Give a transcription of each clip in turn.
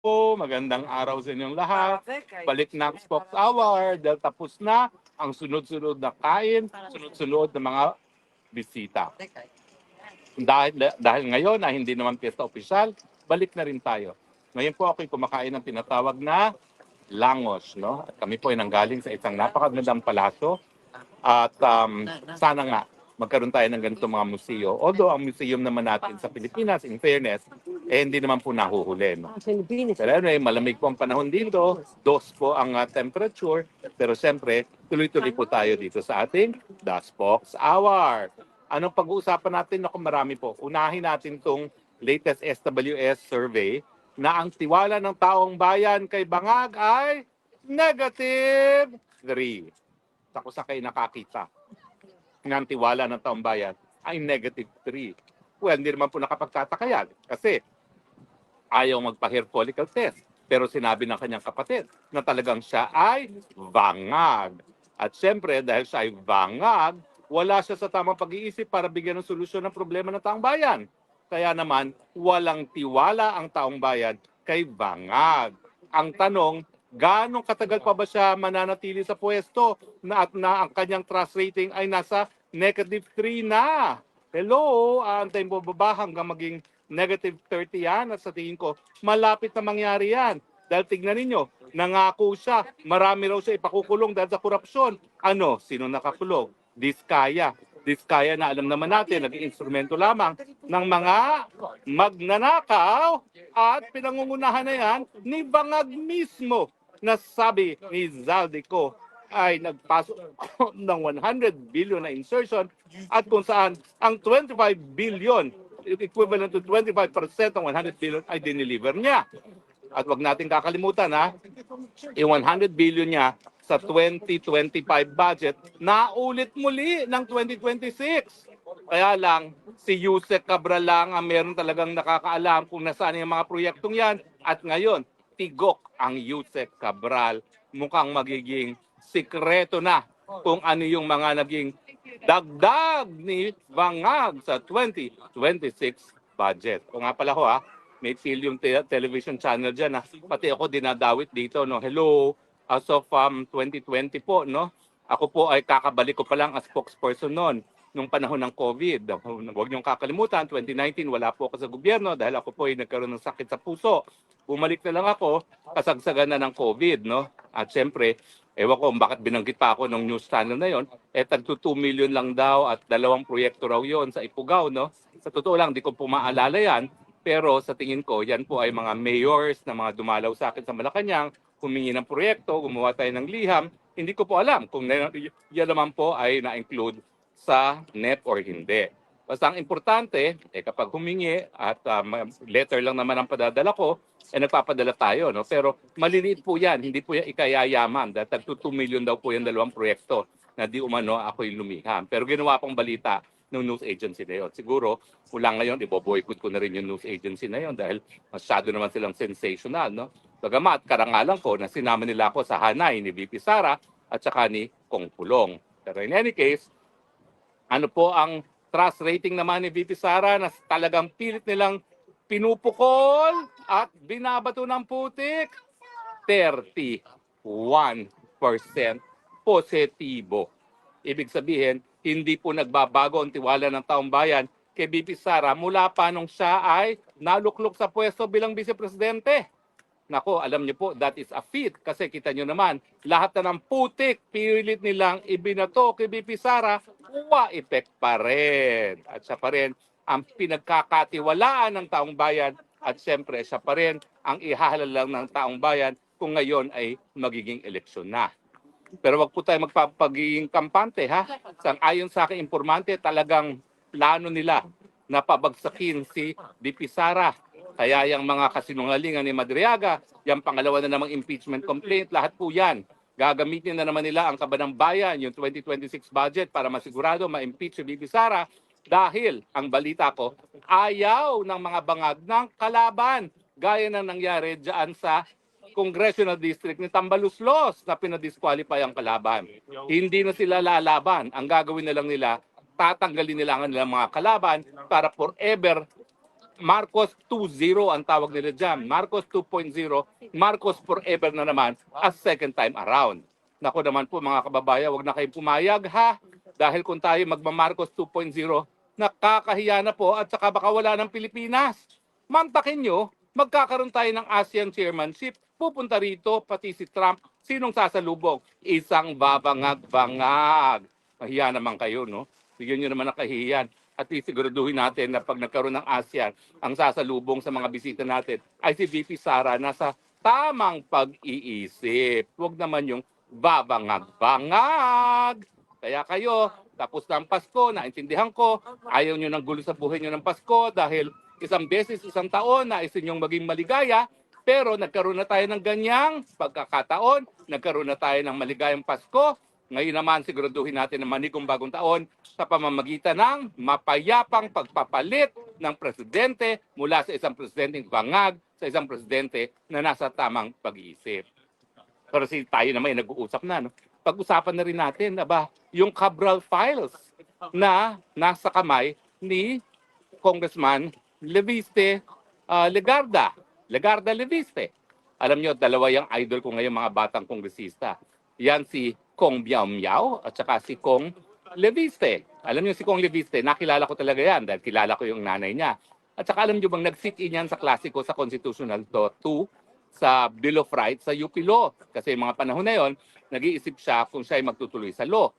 po, magandang araw sa inyong lahat. Balik na ang Spox Hour dahil tapos na ang sunod-sunod na kain, sunod-sunod na mga bisita. Dahil ngayon na hindi naman piyesta opisyal, balik na rin tayo. Ngayon po ako'y kumakain ng tinatawag na langos, no? At kami po ay nanggaling sa isang napakagandang palasyo at sana nga magkaroon tayo ng ganitong mga museo. Although ang museum naman natin sa Pilipinas, in fairness, hindi naman po nahuhuli. No? Pero anyway, malamig po ang panahon dito, dos po ang temperature, pero siyempre, tuloy-tuloy po tayo dito sa ating The Spox Hour. Anong pag-uusapan natin? Naku, marami po. Unahin natin itong latest SWS survey na ang tiwala ng taong bayan kay Bangag ay -3. Tapos sa kayo nakakita ng tiwala ng taong bayan ay -3. Well, hindi naman po nakapagtataka yan kasi ayaw magpa-hair follicle test. Pero sinabi ng kanyang kapatid na talagang siya ay bangag. At siyempre, dahil siya ay bangag, wala siya sa tamang pag-iisip para bigyan ng solusyon ng problema ng taong bayan. Kaya naman, walang tiwala ang taong bayan kay bangag. Ang tanong, gaano katagal pa ba siya mananatili sa pwesto at na ang kanyang trust rating ay nasa -3 na? Hello, aantayin po ba hanggang maging -30 yan? At sa tingin ko, malapit na mangyari yan. Dahil tignan ninyo, nangako siya, marami raw siya ipakukulong dahil sa korupsyon. Ano? Sino nakakulong? Diskaya. Diskaya na alam naman natin, naging instrumento lamang ng mga magnanakaw at pinangungunahan na yan ni Bangag mismo na sabi ni Zaldico ay nagpasok ng 100 billion na insertion at kung saan ang 25 billion, equivalent to 25% ng 100 billion ay dineliver niya. At wag natin kakalimutan yung 100 billion niya sa 2025 budget na ulit muli ng 2026. Kaya lang, si Yusek Cabral lang ang meron talagang nakakaalam kung nasaan yung mga proyektong yan. At ngayon, tigok ang Yusek Cabral. Mukhang magiging sikreto na kung ano yung mga naging dagdag ni Bangag sa 2026 budget. O nga pala ko may film television channel dyan pati ako dinadawit dito. No? Hello, as of 2020 po, no? Ako po ay kakabalik ko pa lang as spokesperson noon nung panahon ng COVID. Huwag niyong kakalimutan, 2019 wala po ako sa gobyerno dahil ako po ay nagkaroon ng sakit sa puso. Bumalik na lang ako, kasagsagan na ng COVID, no? At syempre, ewan ko bakit binanggit pa ako ng news channel na yon, tagto 2 million lang daw at 2 proyekto raw yon sa Ifugao, no? Sa totoo lang, di ko po maalala yan, pero sa tingin ko, yan po ay mga mayors na mga dumalaw sa akin sa Malacanang, humingi ng proyekto, gumawa tayo ng liham. Hindi ko po alam kung yan naman po ay na-include sa NEP or hindi. Basta ang importante, kapag humingi at letter lang naman ang padadala ko, nagpapadala tayo. No? Pero maliliit po yan, hindi po yan ikayayaman. Dahil tagto 2 million daw po yung 2 proyekto na di umano ako'y lumiham. Pero ginawa pong balita ng news agency na yun. Siguro, kulang ngayon, iboboycott ko na rin yung news agency na yun dahil masyado naman silang sensational. No? Bagamat, karangalan ko na sinama nila ako sa hanay ni VP Sara at saka ni Kong Pulong. Pero in any case, ano po ang trust rating naman ni VP Sara na talagang pilit nilang pinupukol at binabato ng putik? 31% positibo. Ibig sabihin, hindi po nagbabago ang tiwala ng taong bayan kay VP Sara mula pa nung siya ay naluklok sa pwesto bilang vice-presidente. Nako, alam niyo po, that is a feat kasi kita niyo naman, lahat na ng putik, pilit nilang ibinato kay VP Sara, effect pa rin. At siya pa rin ang pinagkakatiwalaan ng taong bayan at siyempre siya pa rin ang ihahalal lang ng taong bayan kung ngayon ay magiging eleksyon na. Pero wag po tayo magpapagiging kampante Ayon sa aking informante, talagang plano nila na pabagsakin si VP Sara. Kaya yung mga kasinungalingan ni Madriaga, yung pangalawa na namang impeachment complaint, lahat po yan. Gagamitin na naman nila ang kabanang bayan, yung 2026 budget para masigurado ma-impeach si VP Sara dahil, ang balita ko, ayaw ng mga bangag ng kalaban. Gaya ng nangyari dyan sa Congressional District ni Tambaluslos na pinadisqualify ang kalaban. Hindi na sila lalaban. Ang gagawin na lang nila, tatanggalin nila ang nilang mga kalaban para forever Marcos 2.0 ang tawag nila dyan. Marcos 2.0, Marcos forever na naman as second time around. Naku naman po mga kababayan, wag na kayong pumayag ha. Dahil kung tayo magma-Marcos 2.0, nakakahiya na po at saka baka wala ng Pilipinas. Mantakin nyo, magkakaroon tayo ng ASEAN chairmanship. Pupunta rito pati si Trump. Sinong sasalubong? Isang babangag-bangag. Mahiya naman kayo, no? Bigyan nyo naman ng kahihiyan. At least siguraduhin natin na pag nagkaroon ng ASEAN, ang sasalubong sa mga bisita natin ay si VP Sara na sa tamang pag-iisip. Huwag naman yung babangag-bangag. Kaya kayo, tapos na ang Pasko, naintindihan ko, ayaw nyo ng gulo sa buhay nyo ng Pasko dahil isang beses, isang taon, nais ninyong maging maligaya, pero nagkaroon na tayo ng ganyang pagkakataon, nagkaroon na tayo ng maligayang Pasko. Ngayon naman siguraduhin natin na manigong bagong taon sa pamamagitan ng mapayapang pagpapalit ng presidente mula sa isang presidenteng bangag sa isang presidente na nasa tamang pag-iisip. Pero tayo naman ay nag-uusap na, no? Pag-usapan na rin natin, yung Cabral Files na nasa kamay ni Congressman Leviste Legarda Leviste. Alam nyo, dalawa yung idol ko ngayon mga batang kongresista. Yan si Kong Biao Miao at saka si Kong Leviste. Alam nyo si Kong Leviste, nakilala ko talaga yan dahil kilala ko yung nanay niya. At saka alam nyo bang nag-sit-in yan sa klase ko sa Constitutional 2 sa Bill of Rights sa UP Law. Kasi yung mga panahon na yon, nag-iisip siya kung siya ay magtutuloy sa law.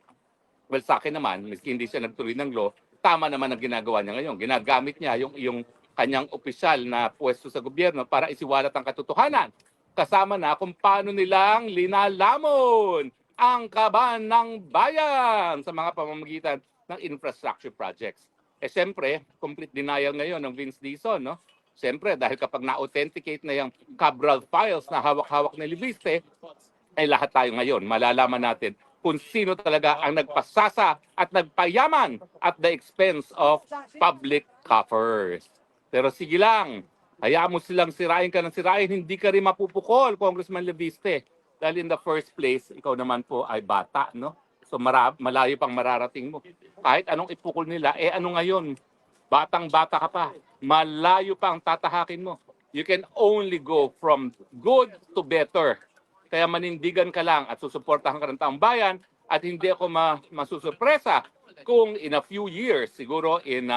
Well, sa akin naman, miski hindi siya nagtuloy ng law, tama naman ang ginagawa niya ngayon. Ginagamit niya yung kanyang opisyal na pwesto sa gobyerno para isiwalat ang katotohanan. Kasama na kung paano nilang linalamon ang kaban ng bayan sa mga pamamagitan ng infrastructure projects. Eh siyempre, complete denial ngayon ng Vince Dizon, no? Siyempre, dahil kapag na-authenticate na yung Cabral Files na hawak-hawak ni Leviste, ay lahat tayo ngayon malalaman natin kung sino talaga ang nagpasasa at nagpayaman at the expense of public coffers. Pero sige lang, hayaan mo silang sirain ka ng sirain, hindi ka rin mapupukol, Congressman Leviste. Dahil in the first place, ikaw naman po ay bata, no? So malayo pang mararating mo. Kahit anong ipukol nila, ano ngayon? Batang-bata ka pa. Malayo pa ang tatahakin mo. You can only go from good to better. Kaya manindigan ka lang at susuportahan ka ng taong bayan at hindi ako masusurpresa kung in a few years, siguro in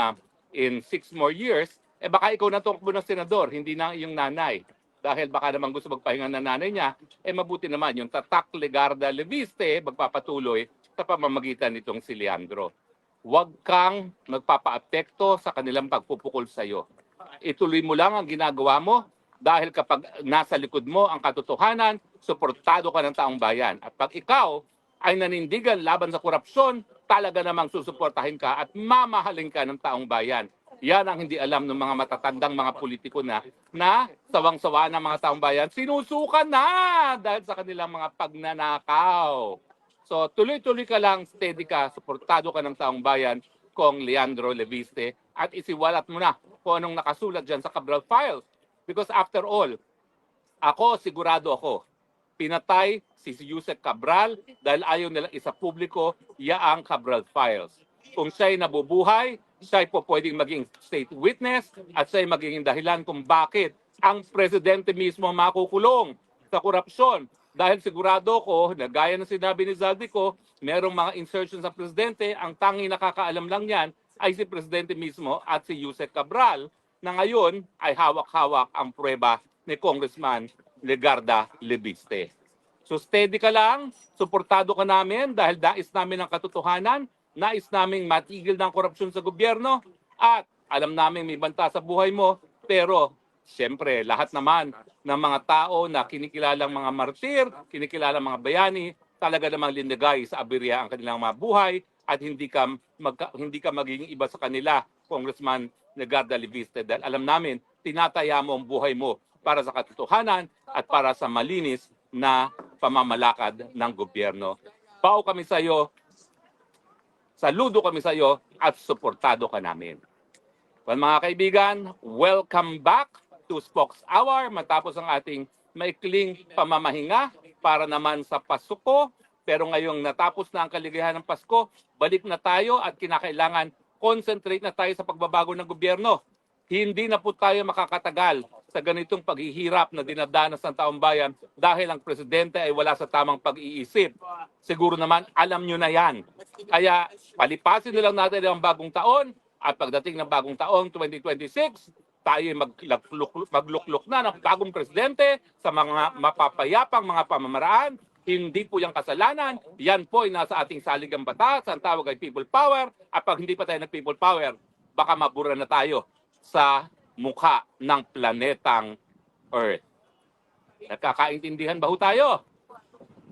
6 more years, baka ikaw na tumakbo ng senador, hindi na yung nanay. Dahil baka naman gusto magpahinga ng nanay niya, mabuti naman yung Tatak Legarda Leviste magpapatuloy sa pamamagitan nitong si Leandro. Huwag kang magpapaapekto sa kanilang pagpupukol sa iyo. Ituloy mo lang ang ginagawa mo dahil kapag nasa likod mo ang katotohanan, suportado ka ng taong bayan. At pag ikaw ay nanindigan laban sa korupsyon, talaga namang susuportahin ka at mamahalin ka ng taong bayan. Yan ang hindi alam ng mga matatandang mga politiko na sawang-sawa ng mga taong bayan, sinusukan na dahil sa kanilang mga pagnanakaw. So tuloy-tuloy ka lang, steady ka, suportado ka ng taong bayan, Kong Leandro Leviste, at isiwalat mo na kung anong nakasulat dyan sa Cabral Files. Because after all, sigurado ako, pinatay si Yusek Cabral dahil ayaw nilang isa publiko yaang Cabral Files. Kung siya'y nabubuhay, siya'y po pwedeng maging state witness at siya'y magiging dahilan kung bakit ang presidente mismo makukulong sa korupsyon. Dahil sigurado ko, na gaya ng sinabi ni Zaldico, merong mga insertions sa presidente, ang tanging nakakaalam lang yan ay si presidente mismo at si Yusek Cabral na ngayon ay hawak-hawak ang prueba ni Congressman Legarda Leviste. So steady ka lang, suportado ka namin dahil nais namin ang katotohanan, nais namin matigil ng korupsyon sa gobyerno at alam namin may banta sa buhay mo, pero siyempre lahat naman ng mga tao na kinikilalang mga martir, kinikilalang mga bayani, talaga namang linagay sa aberya ang kanilang mga buhay at hindi ka magiging iba sa kanila, Congressman Legarda Leviste, dahil alam namin, tinataya mo ang buhay mo para sa katotohanan at para sa malinis na pamamalakad ng gobyerno. Pao kami sa iyo, saludo kami sa iyo at suportado ka namin. Well, mga kaibigan, welcome back to Spokes Hour matapos ang ating maikling pamamahinga para naman sa Pasko. Pero ngayong natapos na ang kaligayahan ng Pasko, balik na tayo at kinakailangan concentrate na tayo sa pagbabago ng gobyerno. hindi na po tayo makakatagal sa ganitong paghihirap na dinadanas ng taong bayan dahil ang presidente ay wala sa tamang pag-iisip. Siguro naman alam nyo na yan. Kaya palipasin na lang natin ang bagong taon at pagdating ng bagong taon 2026, tayo maglukluk na ng bagong presidente sa mga mapapayapang mga pamamaraan. Hindi po yung kasalanan. Yan po ay nasa ating saligang batas. Ang tawag ay people power. At pag hindi pa tayo nag-people power, baka mabura na tayo sa mukha ng planetang Earth. Nagkakaintindihan ba ho tayo?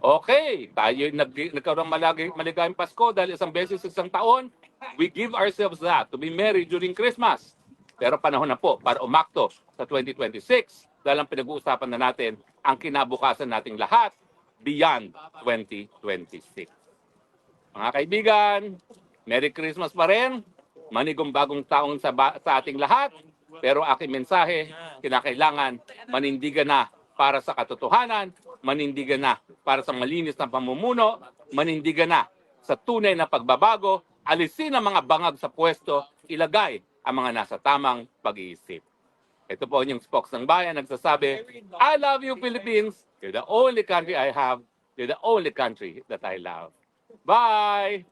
Okay, tayo nagkaroon ng maligayang Pasko dahil isang beses sa isang taon. We give ourselves that to be merry during Christmas. Pero panahon na po para umakto sa 2026 dahil ang pinag-uusapan na natin ang kinabukasan nating lahat beyond 2026. Mga kaibigan, Merry Christmas pa rin. Manigong bagong taong sa ating lahat. Pero aking mensahe, kinakailangan manindigan na para sa katotohanan, manindigan na para sa malinis na pamumuno, manindigan na sa tunay na pagbabago, alisin ang mga bangag sa pwesto, ilagay ang mga nasa tamang pag-iisip. Ito po yung spokes ng bayan nagsasabi, I love you Philippines. You're the only country I have. You're the only country that I love. Bye!